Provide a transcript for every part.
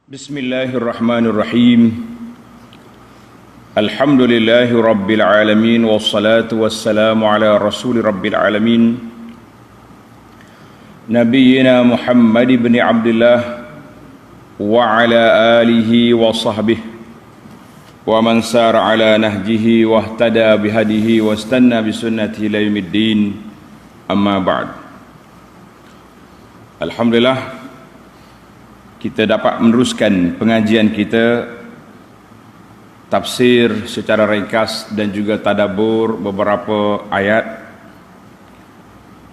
Bismillahirrahmanirrahim. Alhamdulillahi rabbil alamin, wassalatu wassalamu ala rasuli rabbil alamin, nabiyyina Muhammad ibn Abdullah wa ala alihi wa sahbihi wa man sara ala nahjihi wa ihtada bihadihi wa istanna bisunnatihi ila yaumiddin. Amma ba'd. Alhamdulillah, kita dapat meneruskan pengajian kita tafsir secara ringkas dan juga tadabbur beberapa ayat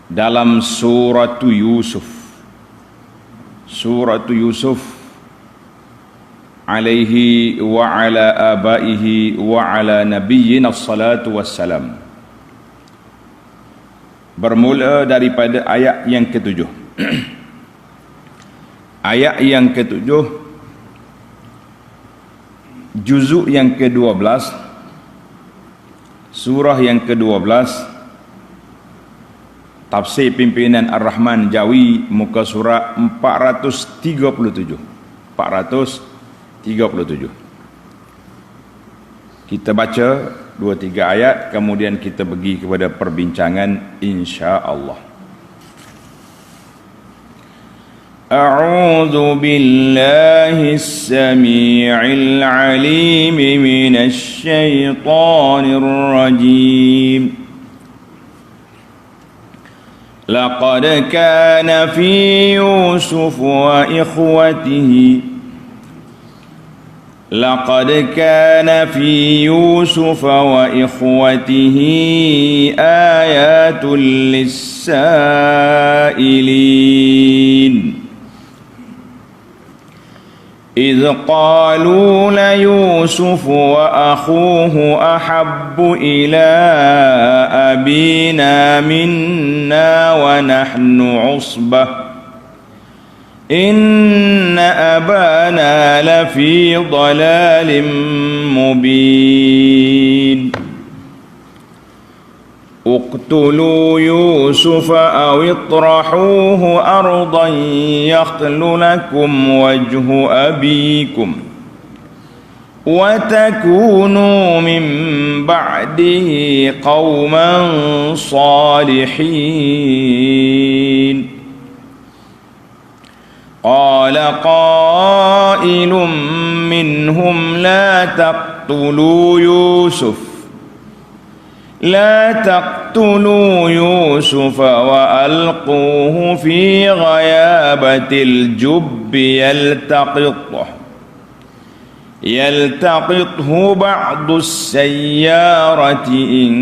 dalam surah Yusuf. Surah Yusuf alaihi wa ala abaihi wa ala nabiyyina salatu wassalam. Bermula daripada ayat yang ketujuh. Ayat yang ketujuh, juzuk yang ke-12, surah yang ke-12, tafsir pimpinan Ar-Rahman Jawi, muka surat 437. Kita baca 2-3 ayat, kemudian kita pergi kepada perbincangan insya-Allah. أعوذ بالله السميع العليم من الشيطان الرجيم. لقد كان في يوسف وإخوته آيات للسائلين إذ قالوا ليوسف وأخوه أحب إلى أبينا منا ونحن عصبة إن أبانا لفي ضلال مبين اقتلوا يوسف أو اطرحوه أرضا يخل لكم وجه أبيكم وتكونوا من بعده قوما صالحين. قال قائل منهم لا تقتلوا يوسف وألقوه في غيابة الجب يلتقطه بعض السيارة إن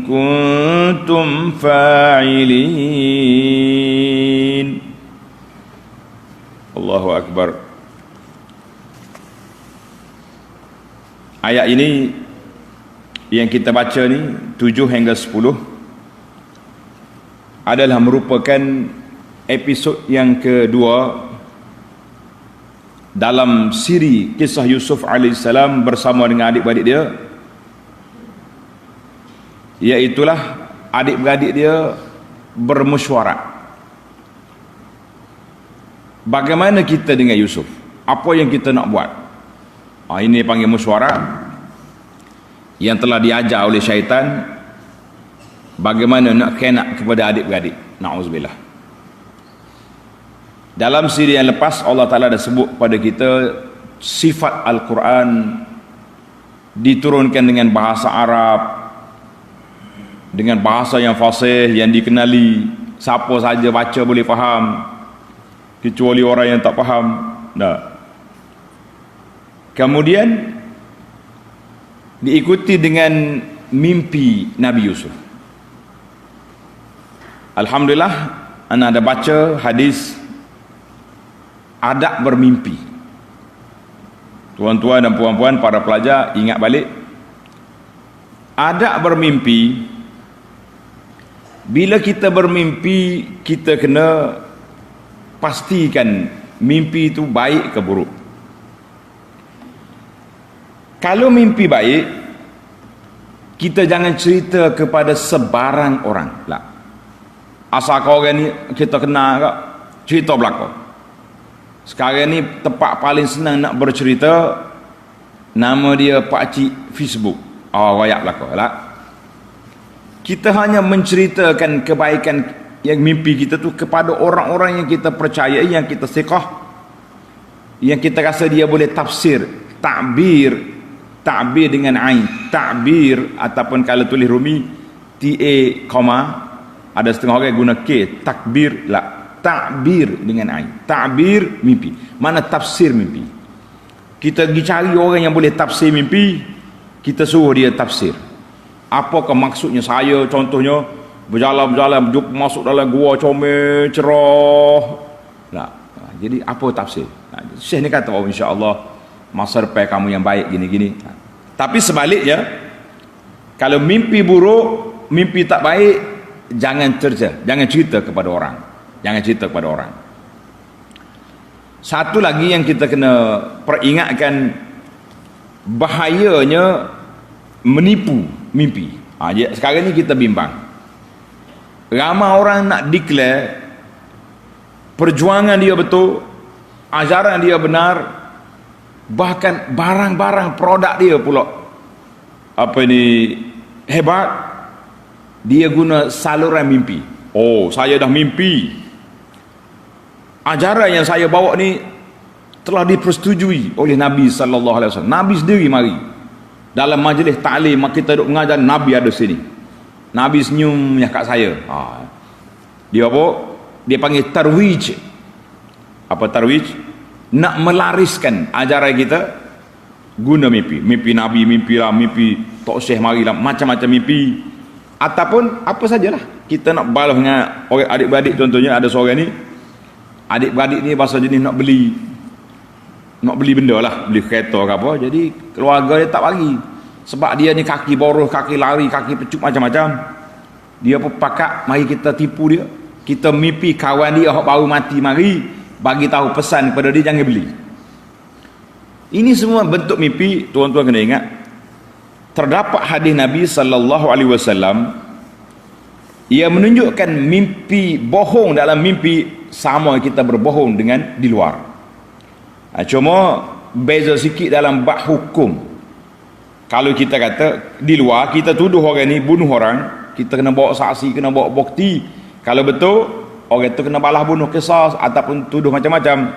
كنتم فاعلين. Allahu Akbar. Ayat ini yang kita baca ni 7 hingga 10 adalah merupakan episod yang kedua dalam siri kisah Yusuf AS bersama dengan adik-beradik dia, iaitulah adik-beradik dia bermesyuarat. Bagaimana kita dengan Yusuf? Apa yang kita nak buat? Ini panggil mesyuarat yang telah diajar oleh syaitan, bagaimana nak kena kepada adik-beradik. Na'udzubillah. Dalam siri yang lepas Allah Ta'ala dah sebut pada kita sifat Al-Quran diturunkan dengan bahasa Arab, dengan bahasa yang fasih, yang dikenali, siapa saja baca boleh faham, kecuali orang yang tak faham. Kemudian diikuti dengan mimpi Nabi Yusuf. Alhamdulillah, anda ada baca hadis adab bermimpi. Tuan-tuan dan puan-puan, para pelajar, ingat balik adab bermimpi. Bila kita bermimpi, kita kena pastikan mimpi itu baik ke buruk. Kalau mimpi baik, kita jangan cerita kepada sebarang orang lah. Asal kau orang ni kita kenal ke, cerita belakang. Sekarang ni tempat paling senang nak bercerita, nama dia pakcik Facebook. Rakyat belakang lah. Kita hanya menceritakan kebaikan yang mimpi kita tu kepada orang-orang yang kita percayai, yang kita siqah, yang kita rasa dia boleh tafsir, takbir dengan ain, takbir, ataupun kalau tulis Rumi ta, ada setengah orang guna k, takbir lah, takbir dengan ain, takbir mimpi. Mana tafsir mimpi? Kita pergi cari orang yang boleh tafsir mimpi, kita suruh dia tafsir. Apakah maksudnya? Saya contohnya berjalan-berjalan masuk dalam gua comel cerah lah. Jadi apa tafsir? Syekh ni kata, oh insya-Allah masa depan kamu yang baik gini-gini. Tapi sebaliknya, kalau mimpi buruk, mimpi tak baik, jangan cerita kepada orang. Jangan cerita kepada orang. Satu lagi yang kita kena peringatkan, bahayanya menipu mimpi. Sekarang ni kita bimbang. Ramai orang nak declare perjuangan dia betul, ajaran dia benar, bahkan barang-barang produk dia pula hebat. Dia guna saluran mimpi. Oh, saya dah mimpi, ajaran yang saya bawa ni telah dipersetujui oleh Nabi sallallahu alaihi wasallam. Nabi sendiri mari dalam majlis ta'lim, kita duk mengajar, Nabi ada sini. Nabi senyum kat saya. Dia apa? Dia panggil tarwij. Apa tarwij? Nak melariskan ajaran kita guna mimpi. Mimpi Nabi, mimpi Tok Syekh marilah, macam-macam mimpi. Ataupun apa sajalah. Kita nak balas dengan orang adik-beradik, contohnya ada seorang ni, adik-beradik ni bahasa jenis nak beli benda lah, beli kereta ke apa. Jadi keluarga dia tak bagi, sebab dia ni kaki boros, kaki lari, kaki pecut, macam-macam. Dia pun pakat, mari kita tipu dia. Kita mimpi kawan dia baru mati, mari bagi tahu pesan kepada dia, jangan beli. Ini semua bentuk mimpi. Tuan-tuan kena ingat, terdapat hadis Nabi sallallahu alaihi wasallam, ia menunjukkan mimpi bohong dalam mimpi sama kita berbohong dengan di luar. Cuma beza sikit dalam bab hukum. Kalau kita kata di luar, kita tuduh orang ni bunuh orang, kita kena bawa saksi, kena bawa bukti. Kalau betul, orang itu kena balas bunuh, kisah, ataupun tuduh macam-macam.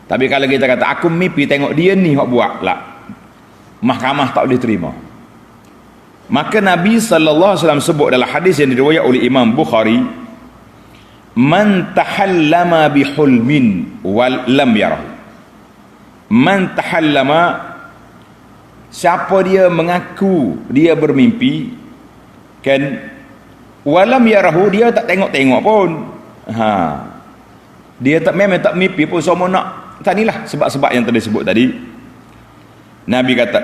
Tapi kalau kita kata aku mimpi tengok dia ni hak buat lah, mahkamah tak boleh terima. Maka Nabi sallallahu alaihi wasallam sebut dalam hadis yang diriwayatkan oleh Imam Bukhari, man tahallama bihulmin wal lam yarahu. Man tahallama, siapa dia mengaku dia bermimpi kan, walam yarahu, dia tak tengok-tengok pun, dia memang tak mimpi pun, semua nak tadilah sebab-sebab yang tadi sebut tadi. Nabi kata,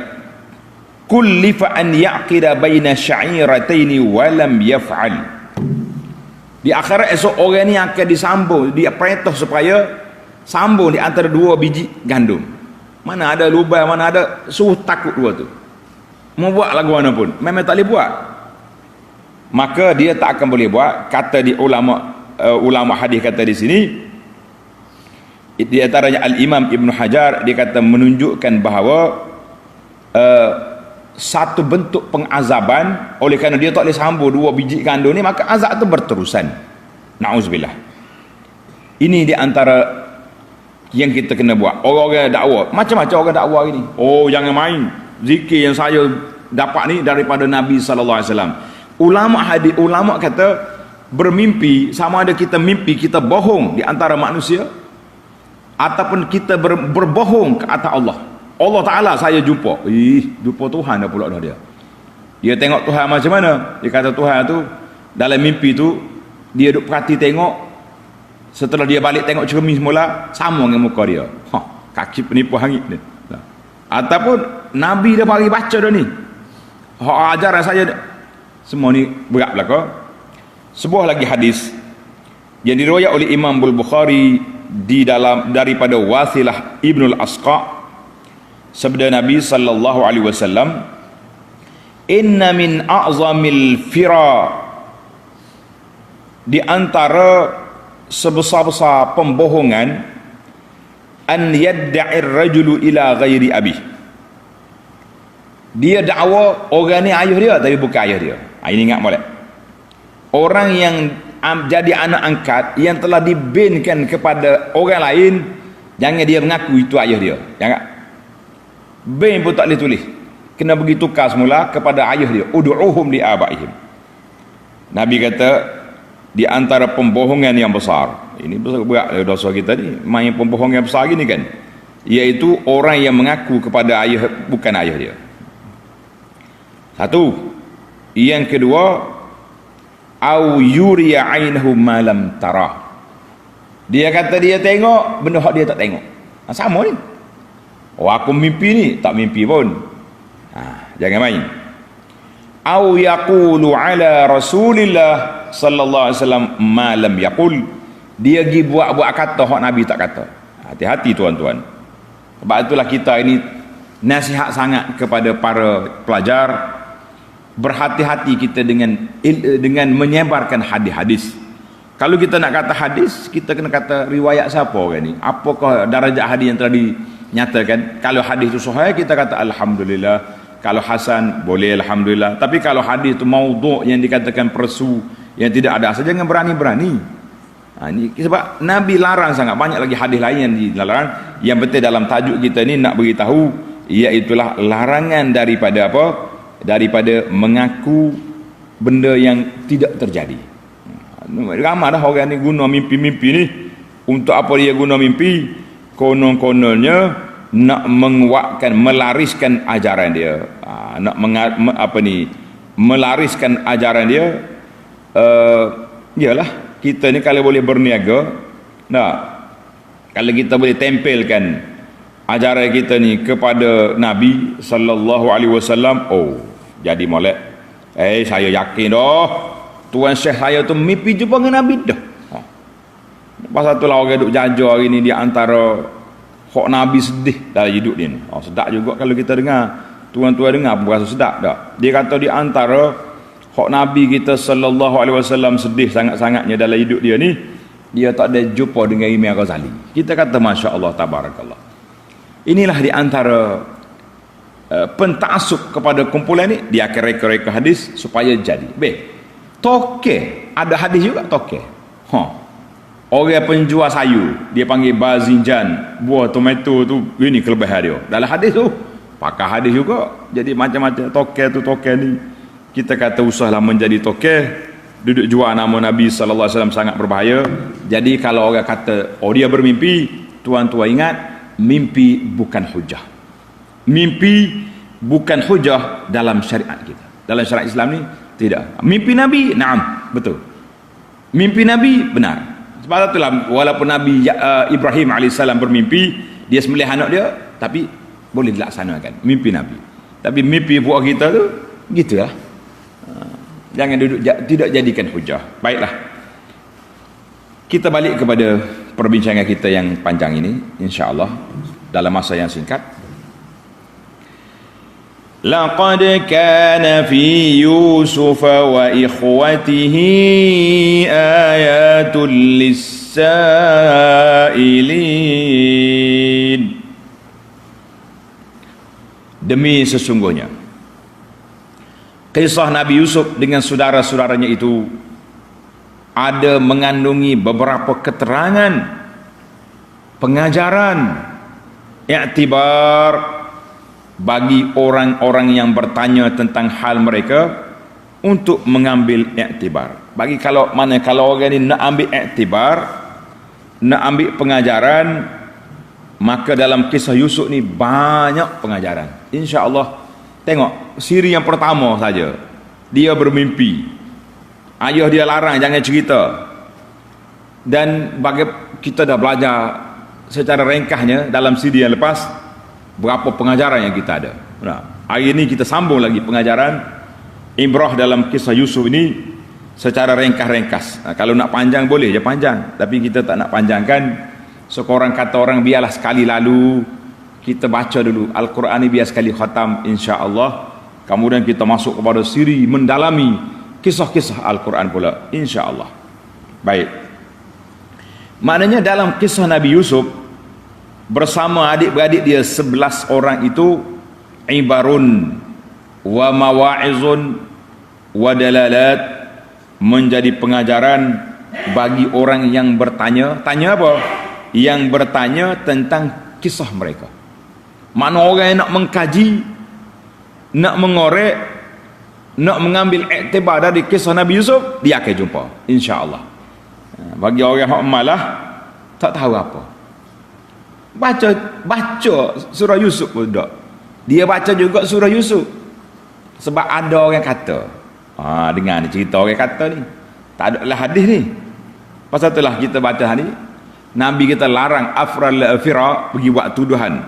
kullifa an yaqida baina sya'irataini walam yaf'al. Di akhirat esok orang ni akan disambung, dia perintah supaya sambung di antara dua biji gandum. Mana ada lubang, mana ada, suruh takut dua tu. Mau buat lagu mana pun, memang tak boleh buat. Maka dia tak akan boleh buat. Kata di ulama hadis kata di sini, di antaranya Al-Imam Ibn Hajar, dia kata menunjukkan bahawa satu bentuk pengazaban, oleh kerana dia tak boleh sambung dua biji gandum ni, maka azab tu berterusan. Na'udzubillah. Ini di antara yang kita kena buat. Orang-orang dakwah, macam-macam orang dakwah ini. Oh, jangan main zikir yang saya dapat ni daripada Nabi sallallahu alaihi wasallam. Ulama kata bermimpi, sama ada kita mimpi kita bohong di antara manusia, ataupun kita berbohong ke atas Allah. Allah Ta'ala saya jumpa, jumpa Tuhan dah pula dah dia. Dia tengok Tuhan macam mana? Dia kata Tuhan tu dalam mimpi tu, dia duk perhati tengok, setelah dia balik tengok cermin semula, sama dengan muka dia. Kaki penipu hangit dia. Ataupun Nabi dah bagi baca dah ni, ajaran saya semua ni berat belaka. Sebuah lagi hadis yang diriwayatkan oleh Imam Bukhari daripada Wasilah Ibnul Asqa, sabda Nabi sallallahu alaihi wasallam, inna min a'zamil fira, di antara sebesar-besar pembohongan, an yadda'ir rajulu ila ghairi abih. Dia dakwa orang ni ayah dia tapi bukan ayah dia. Ini ingat molek. Orang yang jadi anak angkat yang telah dibinkan kepada orang lain, jangan dia mengaku itu ayah dia. Jangan. Bin pun tak boleh tulis. Kena pergi tukar semula kepada ayah dia. Ud'uhum li abaihim. Nabi kata di antara pembohongan yang besar, ini berat dosa kita ni, main pembohongan yang besar gini kan, iaitu orang yang mengaku kepada ayah bukan ayah dia. Satu. Yang kedua, au yuriya ainahu ma lam tara. Dia kata dia tengok benda hak dia tak tengok. Sama ni. Oh, aku mimpi ni, tak mimpi pun. Jangan main. Au yaqulu ala Rasulillah sallallahu alaihi wasallam ma lam yaqul. Dia pergi buat kata hak Nabi tak kata. Hati-hati tuan-tuan. Sebab itulah kita ini nasihat sangat kepada para pelajar, berhati-hati kita dengan menyebarkan hadis-hadis. Kalau kita nak kata hadis, kita kena kata riwayat siapa orang ni, apakah darajat hadis yang telah dinyatakan. Kalau hadis itu sahih, kita kata alhamdulillah. Kalau hasan, boleh alhamdulillah. Tapi kalau hadis itu maudhu', yang dikatakan persu, yang tidak ada asal, jangan berani-berani. Ini sebab Nabi larang sangat. Banyak lagi hadis lain yang dilarang. Yang penting dalam tajuk kita ni nak beritahu, iaitulah larangan daripada apa? Daripada mengaku benda yang tidak terjadi. Ramai dah orang ni guna mimpi-mimpi ni. Untuk apa dia guna mimpi? Konon-kononnya nak menguatkan, melariskan ajaran dia. Nak melariskan ajaran dia. Iyalah, kita ni kalau boleh berniaga, kalau kita boleh tempelkan ajaran kita ni kepada Nabi sallallahu alaihi wasallam, jadi molek. Saya yakin dah tuan syekh saya tu mimpi jumpa dengan Nabi dah. Pasal tu lah orang duk jaja hari ni di antara hak Nabi sedih dalam hidup dia ni. Sedap juga kalau kita dengar. Tuan-tuan dengar pun rasa sedap tak? Dia kata di antara hak Nabi kita sallallahu alaihi wasallam sedih sangat-sangatnya dalam hidup dia ni, dia tak ada jumpa dengan Imam Ghazali. Kita kata masya-Allah tabarakallah. Inilah di antara pentaksub kepada kumpulan ni, dia akan reka-reka hadis supaya jadi. Tokeh, ada hadis juga tokeh. Orang penjual sayur, dia panggil bazinjan, buah tomato tu, ini kelebihan dia. Dalam hadis tu, pakai hadis juga. Jadi macam-macam tokeh tu, tokeh ni. Kita kata usahlah menjadi tokeh, duduk jual nama Nabi sallallahu alaihi wasallam sangat berbahaya. Jadi kalau orang kata, dia bermimpi, tuan-tuan ingat, mimpi bukan hujah. Mimpi bukan hujah dalam syariat kita. Dalam syariat Islam ni tidak. Mimpi Nabi, naam, betul. Mimpi Nabi benar. Sebab itulah walaupun Nabi Ibrahim alaihissalam bermimpi, dia sembelih anak dia, tapi boleh dilaksanakan mimpi Nabi. Tapi mimpi buat kita tu gitulah. Jangan duduk tidak jadikan hujah. Baiklah. Kita balik kepada perbincangan kita yang panjang ini, insya-Allah dalam masa yang singkat. Laqad kana fi Yusuf wa ikhwatihi ayatul lis-sa'ilin. Demi sesungguhnya kisah Nabi Yusuf dengan saudara-saudaranya itu ada mengandungi beberapa keterangan, pengajaran, iktibar bagi orang-orang yang bertanya tentang hal mereka untuk mengambil iktibar. Bagi kalau orang ni nak ambil iktibar, nak ambil pengajaran, maka dalam kisah Yusuf ni banyak pengajaran. Insya-Allah. Tengok siri yang pertama saja, dia bermimpi, ayah dia larang jangan cerita, dan bagi kita dah belajar secara ringkasnya dalam siri yang lepas berapa pengajaran yang kita ada. Hari ini kita sambung lagi pengajaran ibrah dalam kisah Yusuf ini secara ringkas-ringkas. Kalau nak panjang boleh je panjang, tapi kita tak nak panjangkan. Seorang kata orang biarlah sekali lalu kita baca dulu Al-Quran ni, biar sekali khatam insya-Allah. Kemudian kita masuk kepada siri mendalami kisah-kisah Al-Quran pula insya-Allah. Baik. Maknanya dalam kisah Nabi Yusuf bersama adik-beradik dia 11 orang itu, ibarun wa mawa'izun wa dalalat, menjadi pengajaran bagi orang yang bertanya. Tanya apa? Yang bertanya tentang kisah mereka. Mana orang yang nak mengkaji, nak mengorek, nak mengambil iktibar dari kisah Nabi Yusuf, dia akan jumpa insya-Allah. Bagi orang yang malah tak tahu apa, baca surah Yusuf pun tak. Dia baca juga surah Yusuf sebab ada orang kata, dengar ni cerita orang kata ni, tak ada lah hadis ni. Pasal itulah kita baca hari Nabi kita larang afral fira, pergi buat tuduhan,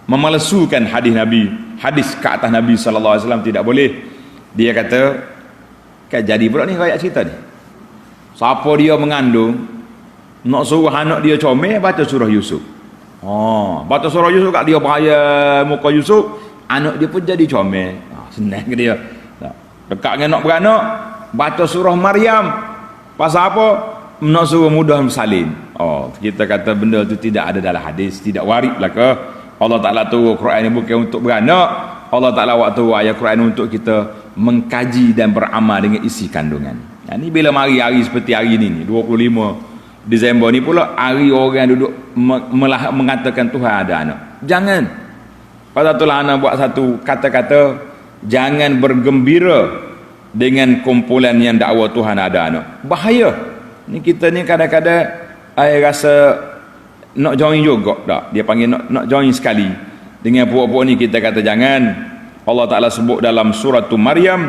memalsukan hadis Nabi, hadis ke atas Nabi sallallahu alaihi wasallam, tidak boleh. Dia kata, kan jadi pula ni rakyat cerita ni, siapa dia mengandung nak suruh anak dia comel, baca surah Yusuf. Baca surah Yusuf kat dia bahaya muka Yusuf, anak dia pun jadi comel. Senang ke dia. Dekat dengan nak beranak, baca surah Maryam. Pasal apa? Nak suruh mudah bersalin. Kita kata benda tu tidak ada dalam hadis, tidak warid lah ke? Allah Ta'ala turun Quran ni bukan untuk beranak. Allah Ta'ala waktu ayat Quran untuk kita mengkaji dan beramal dengan isi kandungan. Ini bila mari hari seperti hari ni 25 Disember ni pula hari orang duduk mengatakan Tuhan ada anak. Jangan. Pasal itulah anak buat satu kata-kata, jangan bergembira dengan kumpulan yang dakwa Tuhan ada anak. Bahaya. Ni kita ni kadang-kadang rasa nak join juga tak. Dia panggil nak join sekali dengan puak-puak ni. Kita kata jangan. Allah Ta'ala sebut dalam surah Maryam,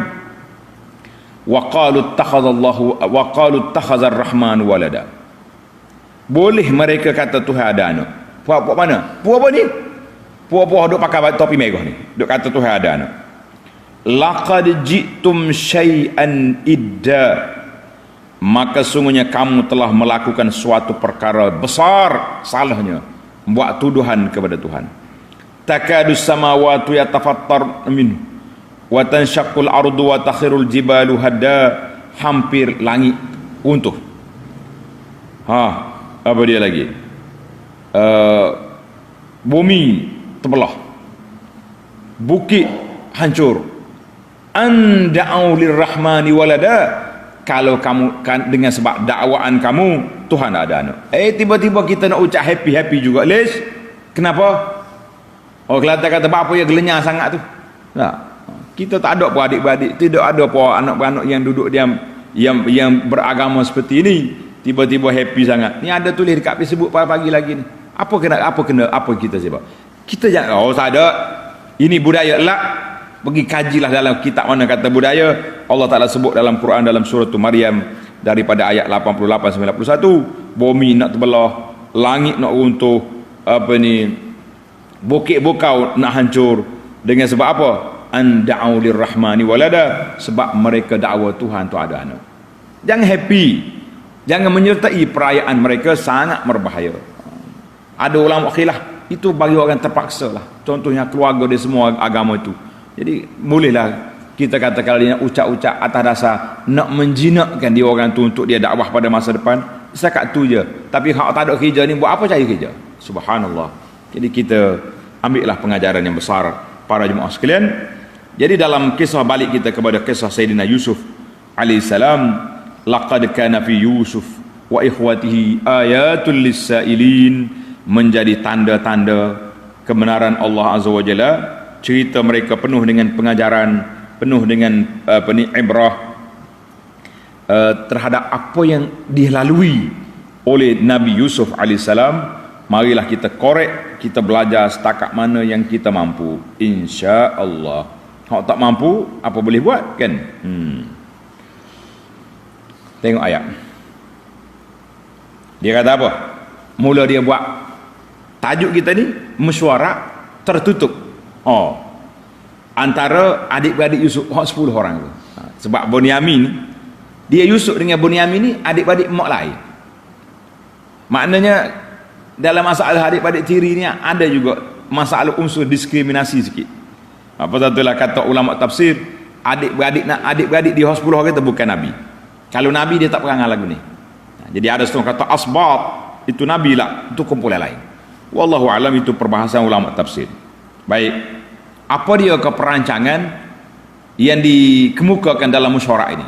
wa qalu ittakhadhar rahman walada. Boleh mereka kata Tuhan ada anak. Puak-puak mana? Puak apa ni? Puak-puak duk pakai topi merah ni, duk kata Tuhan ada anak. Laqad ji'tum syai'an idda, maka sungguhnya kamu telah melakukan suatu perkara besar, salahnya buat tuduhan kepada Tuhan. Takadus samawati yatafattar minhu wa tanshaqqul ardu wa takhirul jibalu hadda, hampir langit runtuh. Apa dia lagi? Bumi terbelah, bukit hancur. Anda'u lirrahmani walada, kalau kamu kan dengan sebab dakwaan kamu Tuhan ada anak. Tiba-tiba kita nak ucap happy juga. Les, kenapa? Kelihatan kata apa yang gelenyah sangat tu. Kita tak ada pun adik-beradik, tidak ada pun anak-anak yang duduk diam yang beragama seperti ini, tiba-tiba happy sangat. Ni ada tulis dekat Facebook pagi lagi ni. Apa kita sebab? Kita jangan tak ada. Ini budaya lah. Pergi kajilah dalam kitab mana kata budaya. Allah Ta'ala sebut dalam Quran dalam surah Maryam daripada ayat 88-91, bumi nak terbelah, langit nak runtuh, bukit bukau nak hancur. Dengan sebab apa? Anda'u lirrahmani walada, sebab mereka dakwa Tuhan tu ada anak. Jangan happy, jangan menyertai perayaan mereka, sangat berbahaya. Ada ulama khilaf, itu bagi orang terpaksa lah. Contohnya keluarga dia semua agama itu. Jadi bolehlah kita kata kalau dia nak ucap-ucap atas dasar nak menjinakkan dia orang tu untuk dia dakwah pada masa depan, setakat tu je. Tapi hak tak ada kerja ni, buat apa cari kerja? Subhanallah. Jadi kita ambillah pengajaran yang besar para jemaah sekalian. Jadi dalam kisah balik kita kepada kisah Sayyidina Yusuf alaihissalam, laqad kana fi Yusuf wa ikhwatihi ayatul lis-sailin, menjadi tanda-tanda kebenaran Allah Azza wa Jalla. Cerita mereka penuh dengan pengajaran, penuh dengan ibrah terhadap apa yang dilalui oleh Nabi Yusuf alaihissalam. Marilah kita korek, kita belajar setakat mana yang kita mampu, insya-Allah. Kalau tak mampu, apa boleh buat kan? Tengok ayat. Dia kata apa? Mula dia buat tajuk kita ni mesyuarat tertutup. Antara adik-beradik Yusuf 10 orang tu. Sebab Bunyamin, dia Yusuf dengan Bunyamin ni adik-beradik mak lain. Maknanya dalam masalah adik-beradik tiri ni ada juga masalah unsur diskriminasi sikit. Apa satulah kata ulama tafsir, adik-beradik di 10 orang itu bukan Nabi. Kalau Nabi dia tak perangai lagu ni. Jadi ada setengah kata asbab itu Nabi lah, itu kumpulan lain. Wallahu alam, itu perbahasan ulama tafsir. Baik, apa dia keperancangan yang dikemukakan dalam musyawarah ini?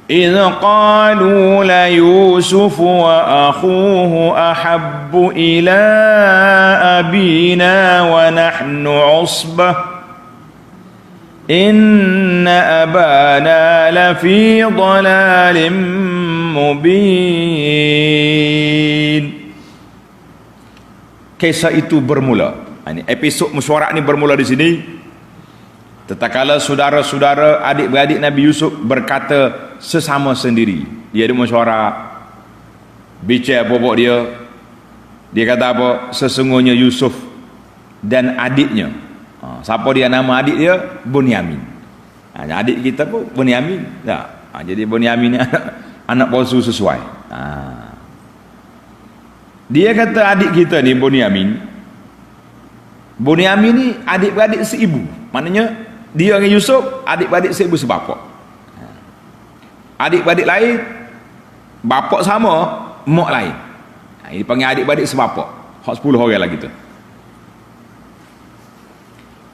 إذ قالوا ليوسف وأخوه أحب إلى أبينا ونحن عصبة إن أبانا لفي ضلال مبين. Kisah itu bermula, ini episod musyawarah ini bermula di sini. Tatkala saudara-saudara adik-beradik Nabi Yusuf berkata sesama sendiri, dia ada musyawarah, bicara bobok dia kata apa? Sesungguhnya Yusuf dan adiknya, siapa dia nama adik dia? Bunyamin. Adik kita pun Bunyamin. Jadi Bunyamin ni anak bosu sesuai. Dia kata adik kita ni Bunyamin ni adik-beradik seibu, maknanya dia dengan Yusuf adik-beradik seibu sebapak. Adik-beradik lain bapak sama, mak lain. Ini panggil adik-beradik sebapak. Hak 10 orang lah gitu.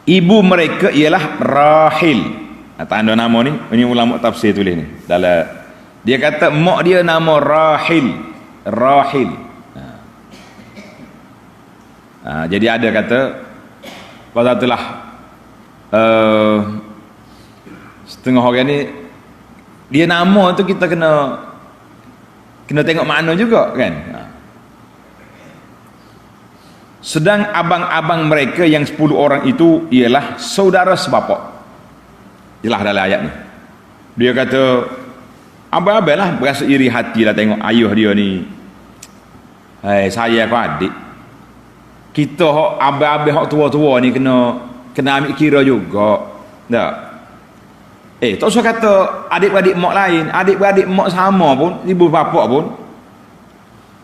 Ibu mereka ialah Rahil. Tanda nama ni, ini ulama tafsir tulis ni. Dalam dia kata mak dia nama Rahil. Jadi ada kata pada itulah setengah orang ni dia nama tu kita kena tengok makna juga kan. Sedang abang-abang mereka yang 10 orang itu ialah saudara sebapak. Jelas dalam ayat ni. Dia kata abang-abang lah berasa iri hati lah tengok ayah dia ni. Saya aku adik. Kita hok abang-abang hok tua-tua ni kena ambil kira juga. Tak? Tak usah kata adik-beradik mak lain, adik-beradik mak sama pun, ibu bapa pun.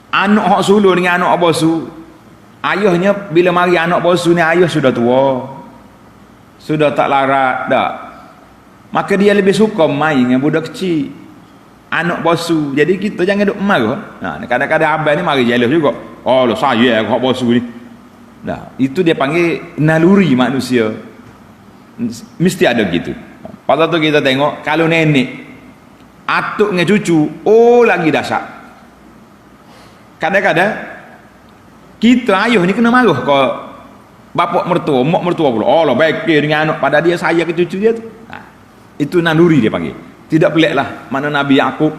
Anak hok sulur dengan anak bosu. Ayahnya bila mari anak bosu ni ayah sudah tua. Sudah tak larat dak. Maka dia lebih suka main dengan budak kecil. Anak bosu. Jadi kita jangan duk marah. Kadang-kadang abang ni mari jealous juga. Oh, saya hok bosu ni. Itu dia panggil naluri manusia. Mesti ada gitu. Pasal tu kita tengok kalau nenek atuk dengan cucu, lagi dahsyat. Kadang-kadang kita ayah ni kena marah ke bapak mertua, mak mertua pula. Allah baik dengan anak pada dia, saya ke cucu dia tu. Itu naluri dia panggil. Tidak peliklah mana Nabi Yaqub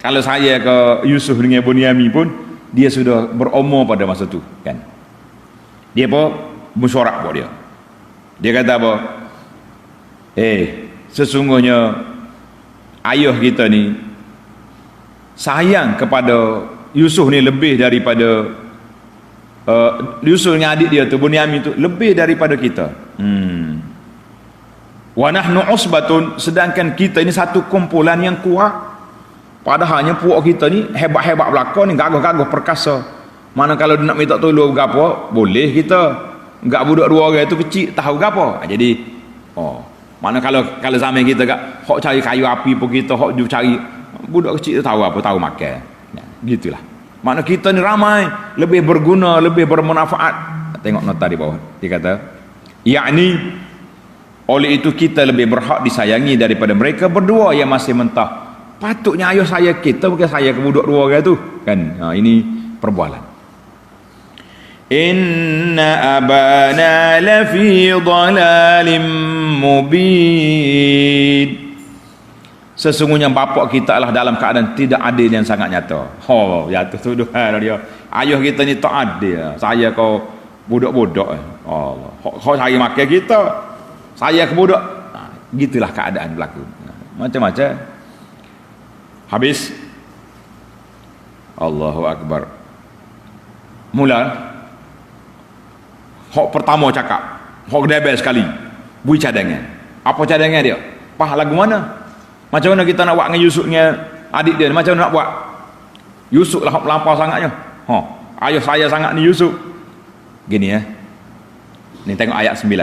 kalau saya ke Yusuf dengan Bunyamin pun dia sudah berumur pada masa tu kan. Dia apa? Musyawarah buat dia. Dia kata apa? Sesungguhnya ayah kita ni sayang kepada Yusuf ni lebih daripada Yusuf dengan adik dia tu Bunyamin tu lebih daripada kita. Wa nahnu usbatun, sedangkan kita ini satu kumpulan yang kuat. Padahalnya puak kita ni hebat-hebat belakang ni, gagah-gagah perkasa. Mana kalau nak minta tolong gapo boleh kita. Enggak budak 2 orang tu kecil tahu gapo. Jadi mana kalau zaman kita gak hok cari kayu api pun kita hok cari budak kecil tu tahu apa, tahu makan. Gitulah. Mana kita ni ramai, lebih berguna, lebih bermanfaat. Tengok nota di bawah. Dia kata, yakni oleh itu kita lebih berhak disayangi daripada mereka berdua yang masih mentah. Patutnya ayah saya kita, bukan saya ke budak 2 orang tu kan. Ini perbualan. Inna abana lafi dhalalin mubin. Sesungguhnya bapak kita adalah dalam keadaan tidak adil yang sangat nyata. Jatuh tuduhan dia. Ayah kita ni tak adil. Saya kau budak-budak. Allah. Kau cari makan kita. Saya ke budak. Gitulah keadaan berlaku. Macam-macam. Habis. Allahu Akbar. Mula. Hok pertama cakap, hok debel sekali, bui cadangan. Apa cadangan dia? Lagu mana? Macam mana kita nak buat dengan Yusuf dengan adik dia? Macam mana nak buat? Yusuf lah hok melampau sangatnya. Ayah saya sangat ni Yusuf. Gini ya. Ni tengok ayat 9.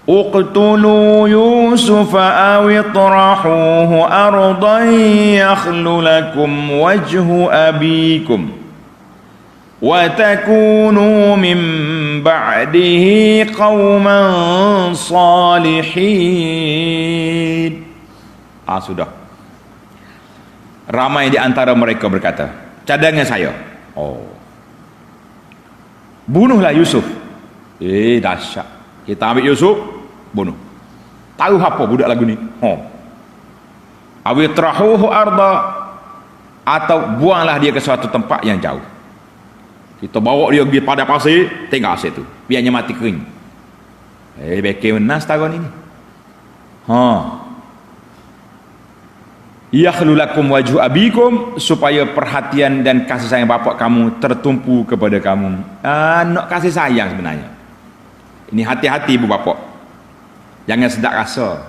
uqtulu Yusufa aw itrahuhu ardan yakhlu lakum wajhu abikum wa takunu min ba'dihi qauman salihin. Sudah. Ramai di antara mereka berkata, cadangan saya, bunuhlah Yusuf. Dahsyat. Kita ambil Yusuf, bunuh. Tahu apa budak lagu ni? Awi trahuhu arda, atau buanglah dia ke suatu tempat yang jauh. Kita bawa dia pergi pada pasir, tinggal situ, biarnya mati kering. Bekir menas tahun ini. Yakhlu lakum wajhu abikum, supaya perhatian dan kasih sayang bapak kamu tertumpu kepada kamu. Nak kasih sayang sebenarnya. Ini hati-hati ibu bapak. Jangan sedak rasa.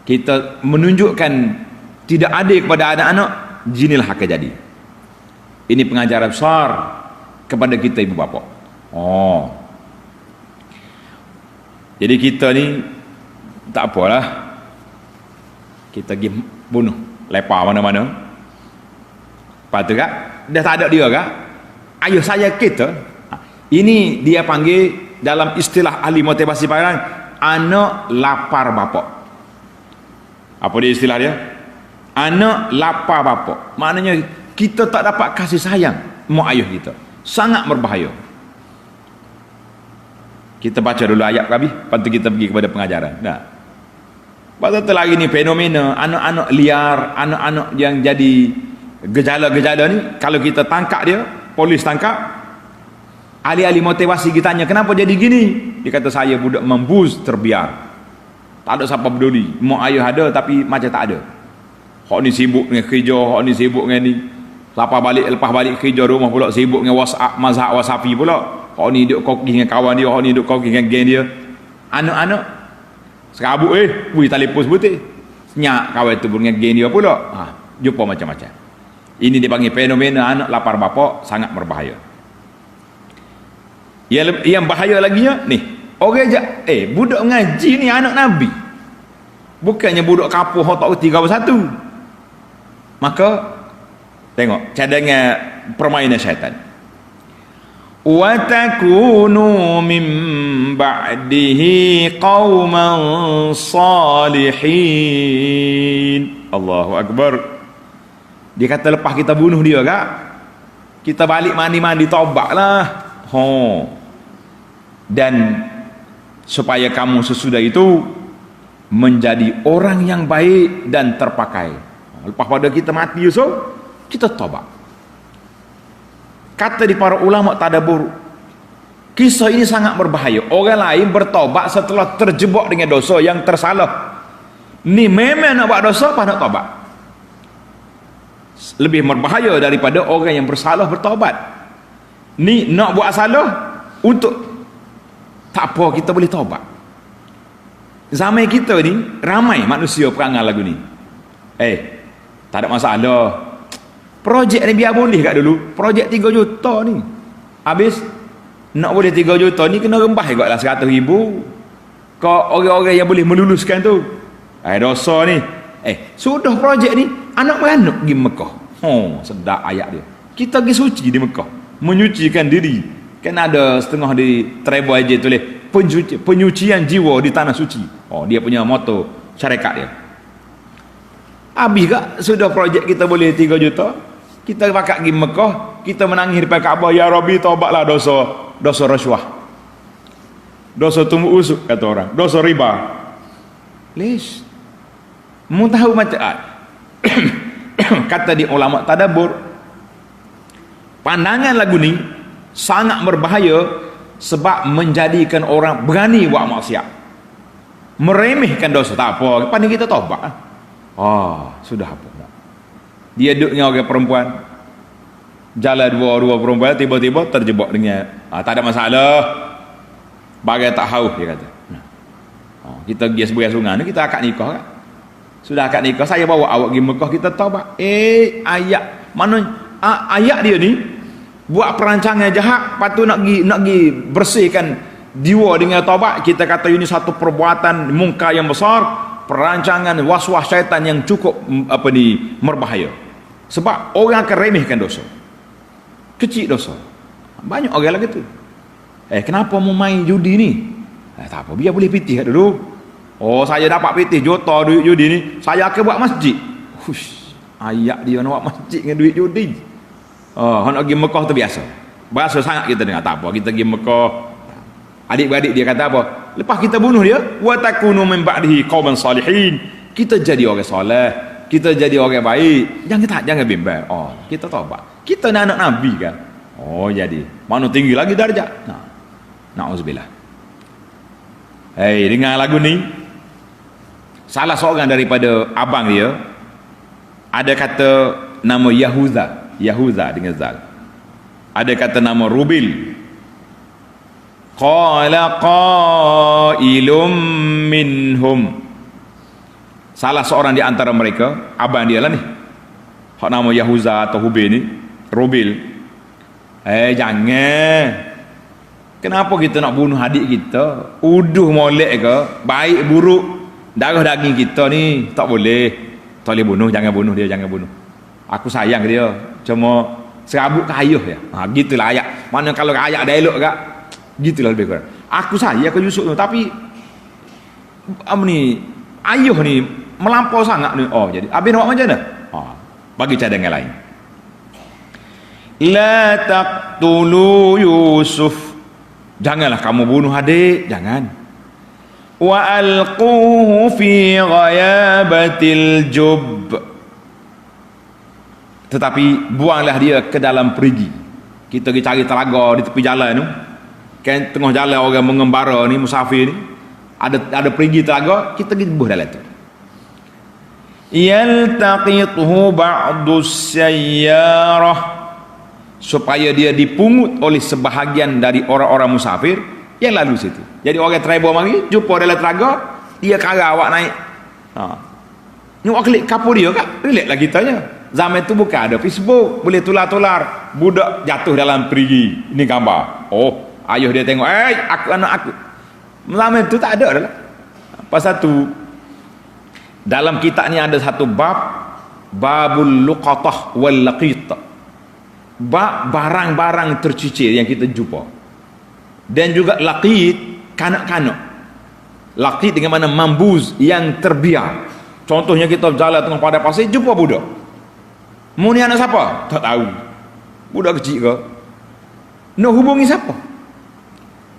Kita menunjukkan tidak adil kepada anak-anak, jinilah akan jadi. Ini pengajaran besar kepada kita ibu bapak. Jadi kita ni tak apalah. Kita pergi bunuh lepas mana-mana. Lepas tu kak, dah tak ada dia kak, ayuh saya kita. Ini dia panggil dalam istilah ahli motivasi panjang, anak lapar bapak. Apa dia istilah dia? Anak lapar bapak. Maknanya kita tak dapat kasih sayang mak ayuh kita, sangat berbahaya. Kita baca dulu ayat habis, lepas tu kita pergi kepada pengajaran. Pasal tu lagi ni fenomena anak-anak liar, anak-anak yang jadi gejala-gejala ni, kalau kita tangkap dia, polis tangkap, ahli-ahli motivasi kita tanya, kenapa jadi gini? Dia kata, saya budak membus terbiar. Tak ada siapa peduli. Mak ayah ada tapi macam tak ada. Hak ni sibuk dengan kerja, hak ni sibuk dengan ni. Lepas balik kerja rumah pula sibuk dengan WhatsApp, mazhab WhatsAppi pula. Hak ni duduk koki dengan kawan dia, hak ni duduk koki dengan geng dia. Anak-anak serabut telefon sebutir, senyak kawan tu dengan geng dia pula. Jumpa macam-macam. Ini dipanggil fenomena anak lapar bapak, sangat berbahaya. Yang bahaya lagi ni, orang budak ngaji ni anak Nabi, bukannya budak kapuh tak reti kau satu. Maka tengok cadangan permainan syaitan. Wa takunu min ba'dihi qauman salihin. Allahu akbar. Dia kata lepas kita bunuh dia kak, kita balik mandi-mandi taubatlah. Dan supaya kamu sesudah itu menjadi orang yang baik dan terpakai. Lepas pada kita mati Yusuf, kita taubat. Kata di para ulama tadabbur, kisah ini sangat berbahaya. Orang lain bertobat setelah terjebak dengan dosa yang tersalah. Ni memang nak buat dosa apa nak tobat? Lebih berbahaya daripada orang yang bersalah bertobat. Ni nak buat salah untuk tak apa, kita boleh tobat. Zaman kita ni ramai manusia perangai lagu ni. Tak ada masalah. Projek ni biar boleh kat dulu. Projek 3 juta ni, habis nak boleh 3 juta ni kena rembah juga lah 100 ribu. Kau orang-orang yang boleh meluluskan tu, dosa ni. Sudah projek ni anak beranak pergi Mekah. Sedap ayat dia. Kita pergi suci di Mekah, menyucikan diri. Kan ada setengah di travel aja tulis penyucian jiwa di tanah suci. Dia punya moto syarikat dia. Habis kak sudah projek kita boleh 3 juta, kita pakat pergi Mekah, kita menangis di depan Kaabah, ya Rabbi taubatlah dosa rasuah, dosa tumbuk usuk kata orang, dosa riba. Lish mu tahu macam kata di ulama tadabbur, pandangan lagu ni sangat berbahaya sebab menjadikan orang berani buat maksiat, meremehkan dosa. Tak apa, pandai kita taubat. Sudah apa tak? Dia duduk dengan orang perempuan, jalan dua perempuan, tiba-tiba terjebak dengan tak ada masalah, bagai tak haus dia kata. Kita pergi sebelah sungai ni, kita akad nikah kan? Sudah akad nikah, saya bawa awak pergi Mekah, kita taubat. Ayat mana ayat dia ni buat perancangan jahat, lepas tu nak pergi bersihkan Diwa dengan taubat, kita kata ini satu perbuatan mungkar yang besar, perancangan was-was syaitan yang cukup berbahaya. Sebab orang akan remehkan dosa. Kecil dosa. Banyak orang lagi tu. Kenapa mau main judi ni? Tak apa, biar boleh pitih dulu. Oh, saya dapat pitih juta duit judi ni, saya akan buat masjid. Hush, ayak dia nak buat masjid dengan duit judi. Nak pergi Mekah tu biasa. Berasa sangat kita dengar, tak apa, kita pergi Mekah. Adik-beradik dia kata apa? Lepas kita bunuh dia, wa takunu min ba'dihi qauman salihin. Kita jadi orang soleh, kita jadi orang baik. Jangan bimbang. Kita taubat. Kita anak Nabi kan. Jadi mana tinggi lagi darjat. Na'udzubillah. Dengar lagu ni. Salah seorang daripada abang dia ada kata nama Yahuza dengan zal. Ada kata nama Rubil. Qala qailum minhum. Salah seorang di antara mereka, abang dia lah ni, hak nama Yahuza atau Hubil ni, Rubil. Jangan. Kenapa kita nak bunuh adik kita? Uduh molek ke? Baik buruk darah daging kita ni, tak boleh. Tak boleh bunuh, jangan bunuh dia, jangan bunuh. Aku sayang dia, cuma serabut ke ayuh dia. Gitulah ayat. Mana kalau ayat dah elok kak, gitulah lebih kurang. Aku sayang ke Yusuf tu, tapi ayuh ni melampau sangat ni. Jadi habis nak buat macam mana? Bagi cadangan lain. La taqtulu Yusuf. Janganlah kamu bunuh adik, jangan. Wa alquhu fi ghayabatil jub. Tetapi buanglah dia ke dalam perigi. Kita pergi cari telaga di tepi jalan tu. Kan tengah jalan orang mengembara ni, musafir ni. Ada perigi telaga, kita pergi buh dalam tu. Yaltaqituhu ba'dus sayyarah. Supaya dia dipungut oleh sebahagian dari orang-orang musafir yang lalu situ. Jadi orang travel mari jumpa dalam telaga, dia kara awak naik. Ni awak klik kapur dia kak, relax lah kitanya. Zaman tu bukan ada Facebook, boleh tular-tular budak jatuh dalam perigi. Ini gambar. Ayuh dia tengok, aku anak aku. Zaman tu tak ada dah. Pasal tu dalam kitab ni ada satu babul luqatah wal laqit. Barang-barang tercicir yang kita jumpa, dan juga laqit, kanak-kanak. Laqit dengan mana mambuz yang terbiar. Contohnya kita berjalan tengah padang pasir, jumpa budak. Mu ni anak siapa? Tak tahu. Budak kecil ke? Nak hubungi siapa?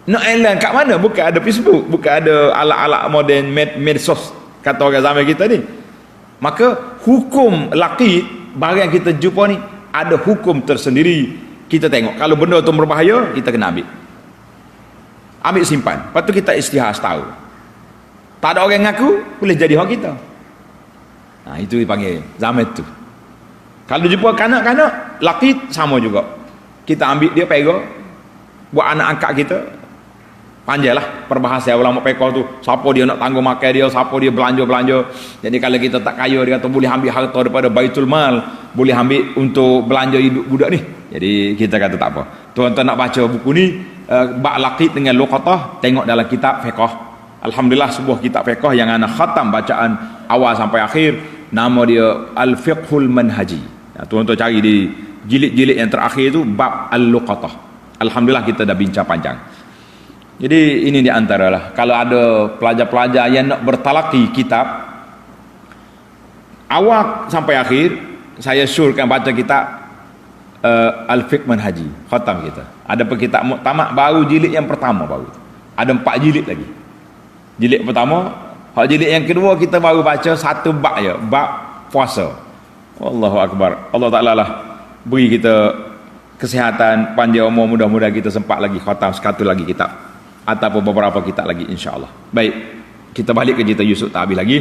Nak elan kat mana? Bukan ada Facebook, bukan ada alat-alat moden medsos kata orang zaman kita ni. Maka hukum laqit, barang yang kita jumpa ni ada hukum tersendiri. Kita tengok kalau benda tu berbahaya, kita kena ambil simpan. Lepas tu kita istihar setahun. Tak ada orang ngaku, boleh jadi hak kita. Itu dipanggil zaman tu. Kalau jumpa kanak-kanak laqit, sama juga, kita ambil dia, pegang buat anak angkat kita. Panjanglah perbahasa ulama fiqh tu, siapa dia nak tanggung makan dia, siapa dia belanja. Jadi kalau kita tak kaya, dia kata boleh ambil harta daripada baitul mal, boleh ambil untuk belanja hidup budak ni. Jadi kita kata tak apa. Tuan-tuan nak baca buku ni, bab laqit dengan luqatah, tengok dalam kitab fiqh. Alhamdulillah, sebuah kitab fiqh yang ana khatam bacaan awal sampai akhir. Nama dia Al-Fiqhul Manhaji. Tuan-tuan cari di jilid-jilid yang terakhir tu, bab al-luqatah. Alhamdulillah kita dah bincang panjang. Jadi ini di antara lah, kalau ada pelajar-pelajar yang nak bertalaki kitab awal sampai akhir, saya syurkan baca kitab Al-Fiqh Manhaji, khatam kita. Ada kitab muktamad baru, jilid yang pertama baru. Ada 4 jilid lagi. Jilid pertama, jilid yang kedua kita baru baca satu bab je, bab puasa. Allahu Akbar. Allah Ta'ala lah beri kita kesihatan, panjang umur, mudah-mudahan kita sempat lagi khatam sekatu lagi kitab ataupun beberapa kitab lagi, insya-Allah. Baik, kita balik ke cerita Yusuf tak habis lagi.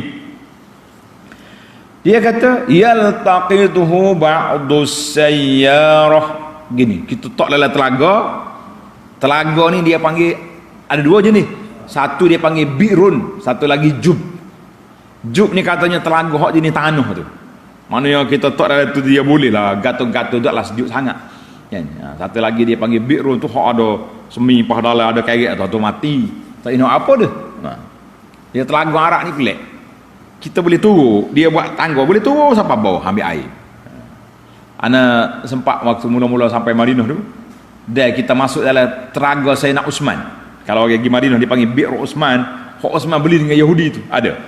Dia kata yaltaqituhu ba'dus sayyarah. Gini, kita tak dalam telaga ni dia panggil ada 2 jenis. Satu dia panggil bi'run, satu lagi jub. Jub ni katanya telaga hak jenis tanah tu. Mana yang kita tak dalam tu dia boleh lah gatung-gatung, taklah sejuk sangat. Kan? Satu lagi dia panggil bi'run tu hak ada semi pahala ada keret atau mati. Tak nak apa dah. Dia telaga arak ni pelik. Kita boleh turun, dia buat tangga boleh turun sampai bawah ambil air. Ana sempat waktu mula-mula sampai Madinah tu, dan kita masuk dalam telaga Sayyidina Uthman. Kalau orang pergi Madinah dipanggil Bir Uthman, hak Uthman beli dengan Yahudi tu, ada.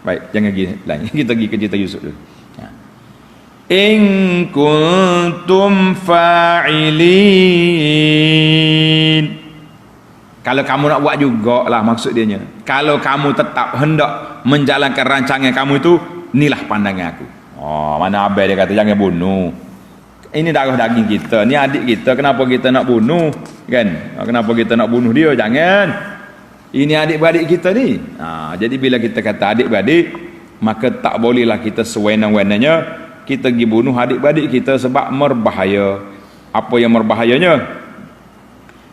Baik, jangan pergi lain. Kita pergi ke cerita Yusuf dulu. In kuntum fa'ilin. Kalau kamu nak buat jugalah maksud dia nya. Kalau kamu tetap hendak menjalankan rancangan kamu itu, inilah pandangan aku. Oh, mana abang dia kata jangan bunuh. Ini darah daging kita, ni adik kita, kenapa kita nak bunuh? Kan? Kenapa kita nak bunuh dia? Jangan. Ini adik-beradik kita ni. Jadi bila kita kata adik-beradik, maka tak bolehlah kita sewenang-wenangnya kita pergi bunuh adik-beradik kita sebab berbahaya. Apa yang berbahayanya?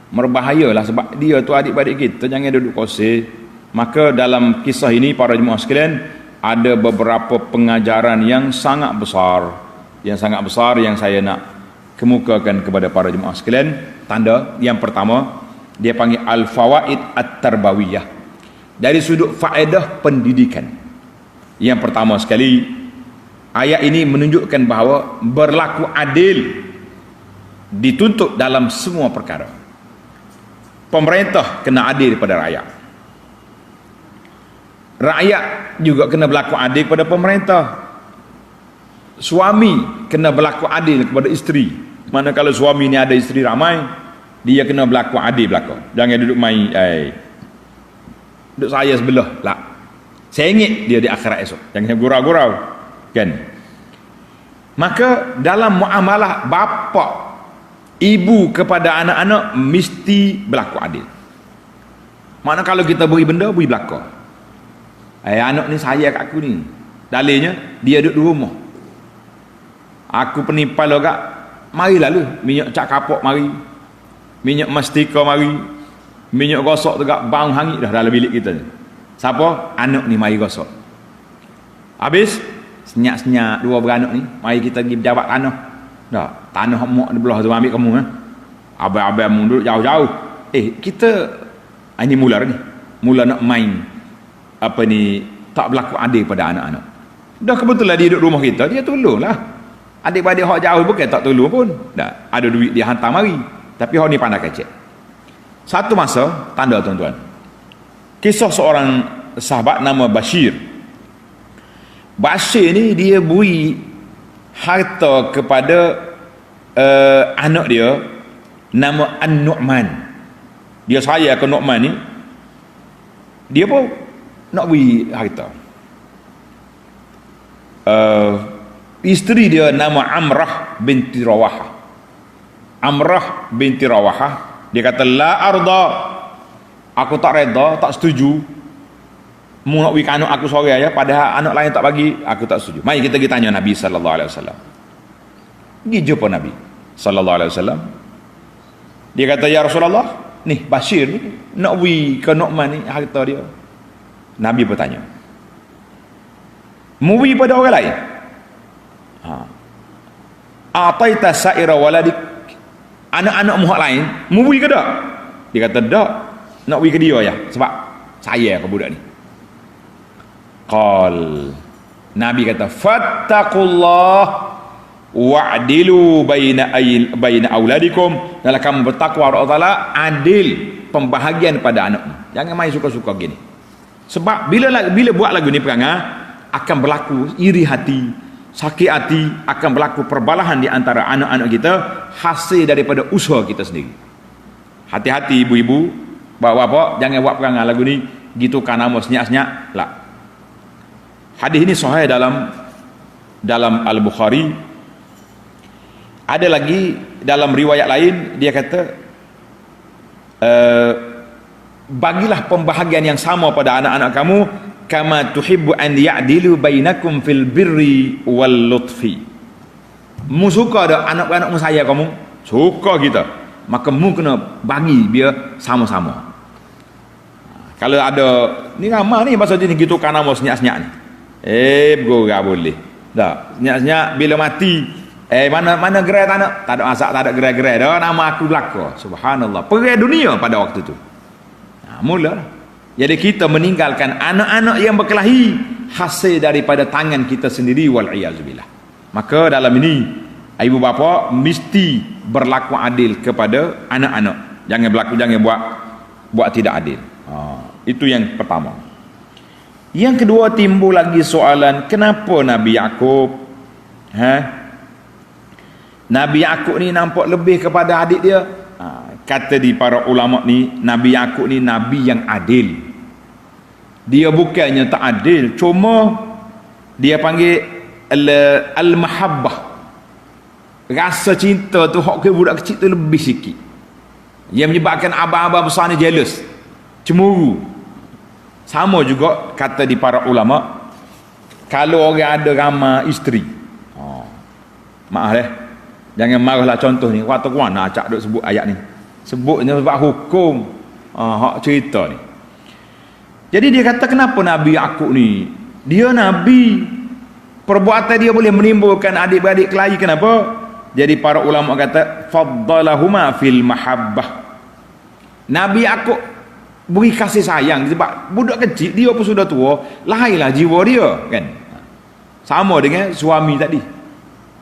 Merbahayalah sebab dia tu adik-beradik kita, jangan duduk koseh. Maka dalam kisah ini para jemaah sekalian, ada beberapa pengajaran yang sangat besar yang saya nak kemukakan kepada para jemaah sekalian. Tanda yang pertama, dia panggil al-fawaid at-tarbawiyah, dari sudut faedah pendidikan. Yang pertama sekali, ayat ini menunjukkan bahawa berlaku adil dituntut dalam semua perkara. Pemerintah kena adil kepada rakyat, rakyat juga kena berlaku adil kepada pemerintah. Suami kena berlaku adil kepada isteri. Manakala suami ni ada isteri ramai, dia kena berlaku adil belaka. Jangan duduk main duduk saya sebelah lah, sengit dia di akhirat esok. Jangan gurau-gurau, kan? Maka dalam muamalah bapa ibu kepada anak-anak mesti berlaku adil. Mana kalau kita beri benda, beri belaka. Anak ni sayang kat aku ni, dalilnya dia duduk di rumah, aku penipal agak, mari lalu minyak cak kapok mari, minyak mastika mari, minyak gosok tegak bau hangit dah dalam bilik kita ni. Siapa? Anak ni mari gosok. Habis senyak-senyak dua beranak ni, mari kita pergi berjabat tanah. Dah, tanah mak di belah tu ambil kamu abang-abang mu duduk jauh-jauh. Kita ini mula ni, mula nak main apa ni, tak berlaku adil pada anak-anak. Dah kebetulan dia duduk rumah kita, dia tolonglah. Adik-adik hak jauh bukan tak tolong pun. Dah, ada duit dia hantar mari. Tapi hak ni pandai kecek. Satu masa, tanda tuan-tuan, kisah seorang sahabat nama Bashir. Bashir ni dia beri harta kepada anak dia nama An-Nu'man. Dia sayang ke Nu'man ni, dia pun nak beri harta. Isteri dia nama Amrah binti Rawahah. Amrah binti Rawahah, dia kata la arda, aku tak reda, tak setuju mu nak beri anak aku seorang ya, padahal anak lain tak bagi, aku tak setuju. Mari kita pergi tanya Nabi sallallahu alaihi wasallam. Pergi jumpa Nabi sallallahu alaihi wasallam. Dia kata, ya Rasulullah, ni Bashir ni nak beri ke Nu'man ni harta dia. Nabi bertanya, mu beri pada orang lain? Ataita sa'ira waladik, anak-anak mu hak lain mu beri ke tak? Dia kata tak, nak beri ke dia ya, sebab saya ke budak ni. Qal, Nabi kata, fattaqullah wa'dilu baina auladikum, dalam kamu bertakwa Allah Taala, adil pembahagian pada anakmu. Jangan main suka-suka gini. Sebab bila buat lagu ni perangai, akan berlaku iri hati, sakit hati, akan berlaku perbalahan di antara anak-anak kita, hasil daripada usaha kita sendiri. Hati-hati ibu-ibu, bapak-bapak, jangan buat perangai lagu ni gitu kan nama senyak-senyak lah. Hadis ini sahih dalam Al-Bukhari. Ada lagi dalam riwayat lain, dia kata bagilah pembahagian yang sama pada anak-anak kamu, kama tuhibbu an ya'dilu bainakum fil birri wal lutfi. Mu suka ada anak-anak mu saya kamu, suka kita, maka mu kena bagi biar sama-sama. Kalau ada ni ramah ni pasal ni gitu kan nama senyak-senyak ni, bergurau boleh tak, senyak-senyak bila mati Mana gerai tak nak? Tak ada masak, tak ada gerai-gerai dah, nama aku belaka. Subhanallah. Perang dunia pada waktu tu. Mula. Jadi kita meninggalkan anak-anak yang berkelahi hasil daripada tangan kita sendiri, wal iyazubillah. Maka dalam ini ibu bapa mesti berlaku adil kepada anak-anak. Jangan buat tidak adil. Itu yang pertama. Yang kedua, timbul lagi soalan, kenapa Nabi Yaqub Nabi Yaqub ni nampak lebih kepada adik dia? Kata di para ulama ni, Nabi Yaqub ni nabi yang adil. Dia bukannya tak adil, cuma dia panggil al-mahabbah. Rasa cinta tu hak ke budak kecil tu lebih sikit. Yang menyebabkan abang-abang besar ni jealous, cemburu. Sama juga kata di para ulama, kalau orang ada ramai isteri, maaf jangan marahlah contoh ni, waktu kuan nak acak duk sebut ayat ni, sebutnya sebab hukum hak cerita ni. Jadi dia kata, kenapa Nabi Yaqub ni, dia nabi, perbuatan dia boleh menimbulkan adik-beradik kelahi, kenapa? Jadi para ulama kata faddalahuma fil mahabbah. Nabi Yaqub beri kasih sayang sebab budak kecil, dia pun sudah tua, lahirlah jiwa dia kan. Sama dengan suami tadi.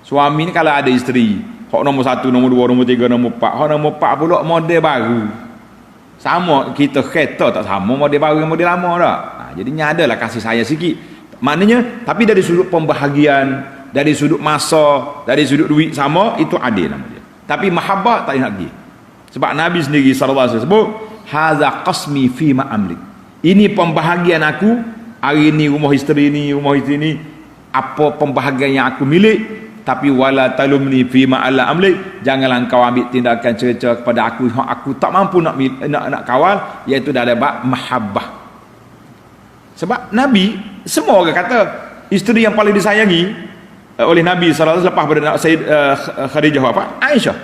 Suami ni kalau ada isteri, hak nombor 1, nombor 2, nombor 3, nombor 4, hak nombor 4 pula model baru. Sama kita kereta tak sama model baru dengan model lama dah. Jadinya adalah kasih sayang sikit. Maknanya tapi dari sudut pembahagian, dari sudut masa, dari sudut duit sama, itu adil nama dia. Tapi mahabbah tak nak pergi. Sebab Nabi sendiri sallallahu alaihi wasallam sebut, haza qasmi fi ma amlik. Ini pembahagian aku, hari ni rumah isteri ni, apa pembahagian yang aku milik. Tapi wala talumni fi ma alla amlik, janganlah engkau ambil tindakan cerca kepada aku yang aku tak mampu nak kawal, iaitu dalam bab mahabbah. Sebab Nabi, semua orang kata isteri yang paling disayangi oleh Nabi sallallahu alaihi wasallam lepas pada Sayyid Khadijah apa? Aisyah.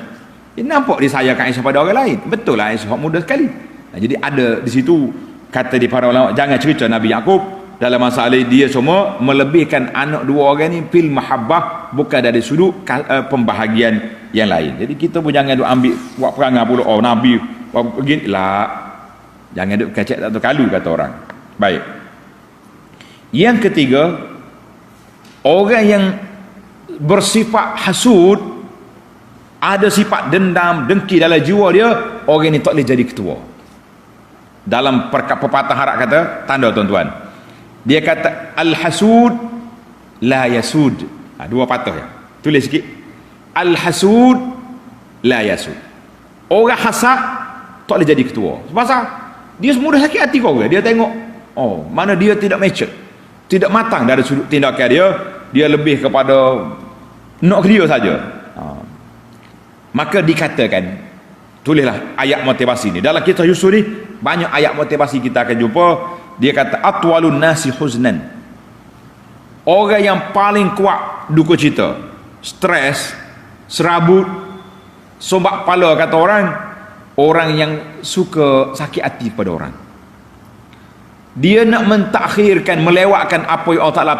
Dia nampak disayangkan Aisyah pada orang lain. Betul lah, Aisyah muda sekali. Jadi ada di situ kata di para ulama, jangan cerita Nabi Yaqub dalam masalah dia semua melebihkan anak dua orang ni fil mahabbah, bukan dari sudut pembahagian yang lain. Jadi kita pun jangan duk ambil buat perangai pula, Nabi buat begini lah, jangan duk kacak tak terkalu kata orang. Baik, yang ketiga, orang yang bersifat hasud, ada sifat dendam, dengki dalam jiwa dia, orang ni tak boleh jadi ketua. Dalam pepatah Arab kata, tanda tuan-tuan, dia kata al-hasud la yasud. Dua patah ya. Tulis sikit. Al-hasud la yasud. Orang hasad tak boleh jadi ketua. Sebab dia mudah sakit hati kau. Dia tengok, mana dia tidak mature, tidak matang dari sudut tindakan dia. Dia lebih kepada nak ke dia saja. Maka dikatakan, tulislah ayat motivasi ni. Dalam kisah Yusuf ni banyak ayat motivasi kita akan jumpa. Dia kata atwalun nasi huznan, orang yang paling kuat duka cita, stres, serabut, sombak kepala kata orang yang suka sakit hati pada orang. Dia nak mentakhirkan, melewatkan apa yang Allah Ta'ala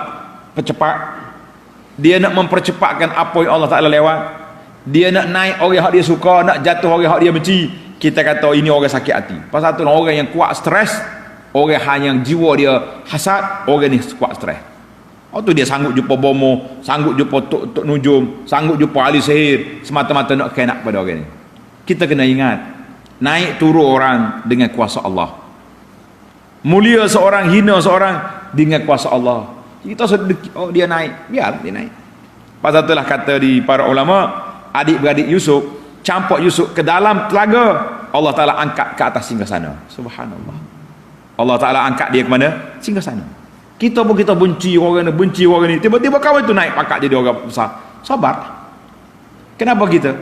percepat. Dia nak mempercepatkan apa yang Allah Ta'ala lewat. Dia nak naik orang yang dia suka, nak jatuh orang yang dia benci. Kita kata ini orang sakit hati. Pasal tu orang yang kuat stres, orang yang jiwa dia hasad, orang ni kuat stres. Tu dia sanggup jumpa bomo, sanggup jumpa tok nujum, sanggup jumpa ahli sihir, semata-mata nak kenak pada orang ni. Kita kena ingat, naik turun orang dengan kuasa Allah, mulia seorang, hina seorang dengan kuasa Allah. Kita sedekah, dia naik, biar dia naik. Pasal itulah kata di para ulama, adik-beradik Yusuf, campak Yusuf ke dalam telaga, Allah Ta'ala angkat ke atas singgasana. Subhanallah. Allah Ta'ala angkat dia ke mana? Singgasana. Kita pun kita benci orang ni, tiba-tiba kawan tu naik pangkat jadi orang besar. Sabar. Kenapa kita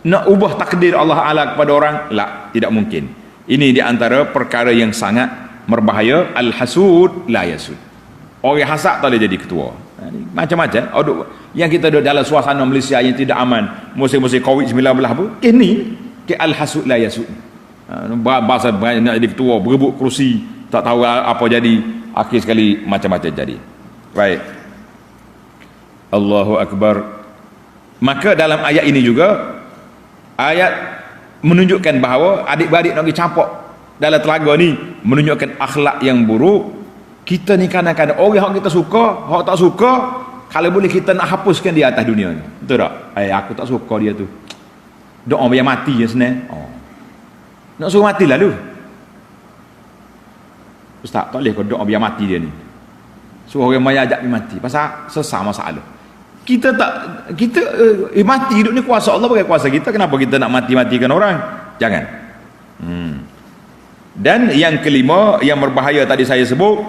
nak ubah takdir Allah Ta'ala kepada orang? La, tidak mungkin. Ini di antara perkara yang sangat berbahaya. Al-hasud la yasud. Orang hasad tak boleh jadi ketua. Macam-macam yang kita duduk dalam suasana Malaysia yang tidak aman, musim-musim COVID-19 pun ini ke al-hasud la yasud. Bahasa nak jadi ketua, berebut kerusi, tak tahu apa jadi, akhir sekali macam-macam jadi. Baik, Allahu Akbar. Maka dalam ayat ini juga, ayat menunjukkan bahawa adik-beradik nak pergi campur dalam telaga ni menunjukkan akhlak yang buruk. Kita ni kadang-kadang orang yang kita suka, orang tak suka, kalau boleh kita nak hapuskan dia atas dunia ni. Betul tak? Aku tak suka dia tu. Doa biar mati je senang. Nak suruh mati lalu. Ustaz, tak boleh kau doa biar mati dia ni. Suruh orang maya ajak dia mati. Pasal sesama masalah. Kita mati hidup ni kuasa Allah, bukan kuasa kita. Kenapa kita nak mati-matikan orang? Jangan. Dan yang kelima yang berbahaya tadi saya sebut,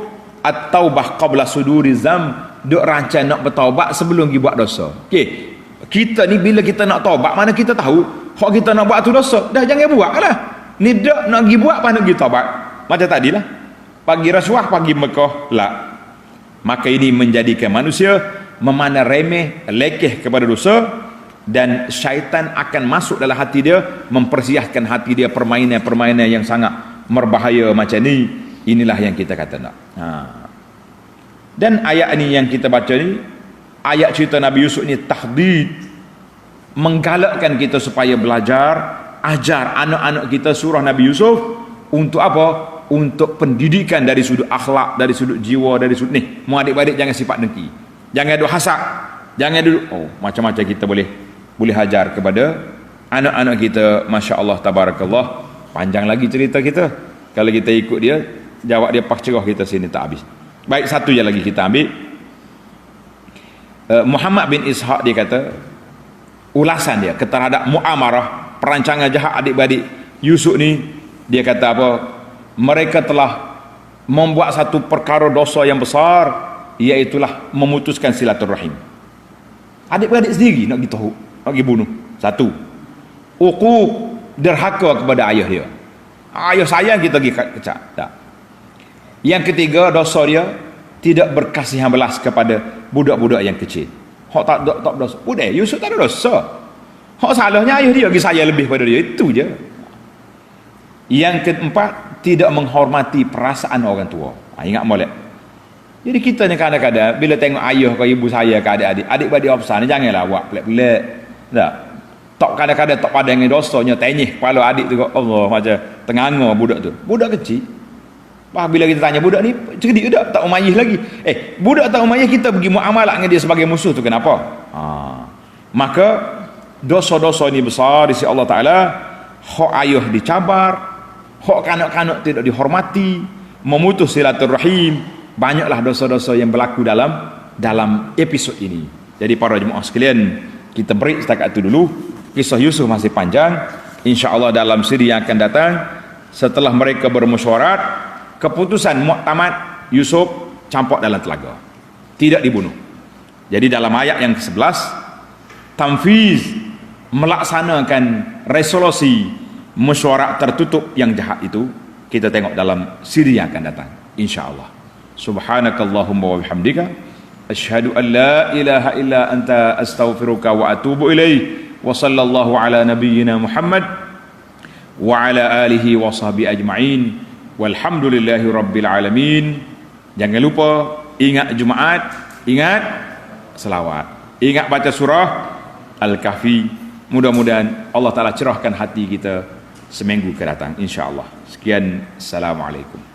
at-taubah qabla suduri zam, duk rancang nak bertaubat sebelum pergi buat dosa. Okey, kita ni bila kita nak taubat, mana kita tahu hak kita nak buat tu dosa, dah jangan buatlah. Ni dak nak pergi buat, mana pergi taubat. Macam tadilah, pagi rasuah, pagi Mekah lah. Maka ini menjadikan manusia memandang remeh, lekeh kepada dosa, dan syaitan akan masuk dalam hati dia, mempersiahkan hati dia permainan-permainan yang sangat berbahaya macam ni. Inilah yang kita kata nak. Dan ayat ni yang kita baca ni, ayat cerita Nabi Yusuf ni tahdid, menggalakkan kita supaya belajar, ajar anak-anak kita surah Nabi Yusuf. Untuk apa? Untuk pendidikan dari sudut akhlak, dari sudut jiwa, dari sudut ni. Mu adik-adik jangan sifat dengki, jangan ada hasad, jangan ada macam-macam kita boleh ajar kepada anak-anak kita. Masya Allah, tabarakallah. Panjang lagi cerita kita, kalau kita ikut dia, jawab dia pak cerah kita sini tak habis. Baik, satu je lagi kita ambil. Muhammad bin Ishaq dia kata, ulasan dia terhadap muamarah, perancangan jahat adik-beradik Yusuf ni, dia kata apa? Mereka telah membuat satu perkara dosa yang besar, iaitulah memutuskan silaturahim. Adik-beradik sendiri nak pergi tahu, nak pergi bunuh. Satu, uquq, derhaka kepada ayah dia. Ayah sayang kita pergi kecak. Tak. Yang ketiga, dosa dia tidak berkasihan belas kepada budak-budak yang kecil. Hak tak berdosa. Udah, Yusuf tak ada dosa. Hak salahnya ayah dia pergi sayang lebih pada dia, itu je. Yang keempat, tidak menghormati perasaan orang tua. Ingat molek. Jadi kita ni kadang-kadang bila tengok ayah ke ibu saya ke adik-beradik besar ni, janganlah buat pelik-pelik. Tak kadang-kadang tak pada dengan dosanya, tenyih kepala adik tu, Allah, macam tenganga budak tu. Budak kecil. Bila kita tanya budak ni cerdik ke tak umayyah lagi. Budak tak umayyah kita pergi muamalah dengan dia sebagai musuh tu, kenapa? Maka dosa-dosa ni besar di sisi Allah Taala. Hak ayah dicabar, hak kanak-kanak tidak dihormati, memutus silaturahim. Banyaklah dosa-dosa yang berlaku dalam episod ini. Jadi para jemaah sekalian, kita break setakat itu dulu. Kisah Yusuf masih panjang. InsyaAllah dalam siri yang akan datang, setelah mereka bermusyawarat, keputusan muktamad, Yusuf campak dalam telaga, tidak dibunuh. Jadi dalam ayat yang ke-11, tanfiz, melaksanakan resolusi mesyuarat tertutup yang jahat itu, kita tengok dalam siri yang akan datang, insyaAllah. Subhanakallahumma wa bihamdika, asyhadu an la ilaha illa anta, astaghfiruka wa atubu ilaih. Wa sallallahu ala nabiyyina Muhammad wa ala alihi wa sahbihi ajma'in, walhamdulillahi rabbil alamin. Jangan lupa, ingat Jumaat, ingat selawat, ingat baca surah Al-Kahfi. Mudah-mudahan Allah Ta'ala cerahkan hati kita seminggu ke datang, insyaAllah. Sekian, Assalamualaikum.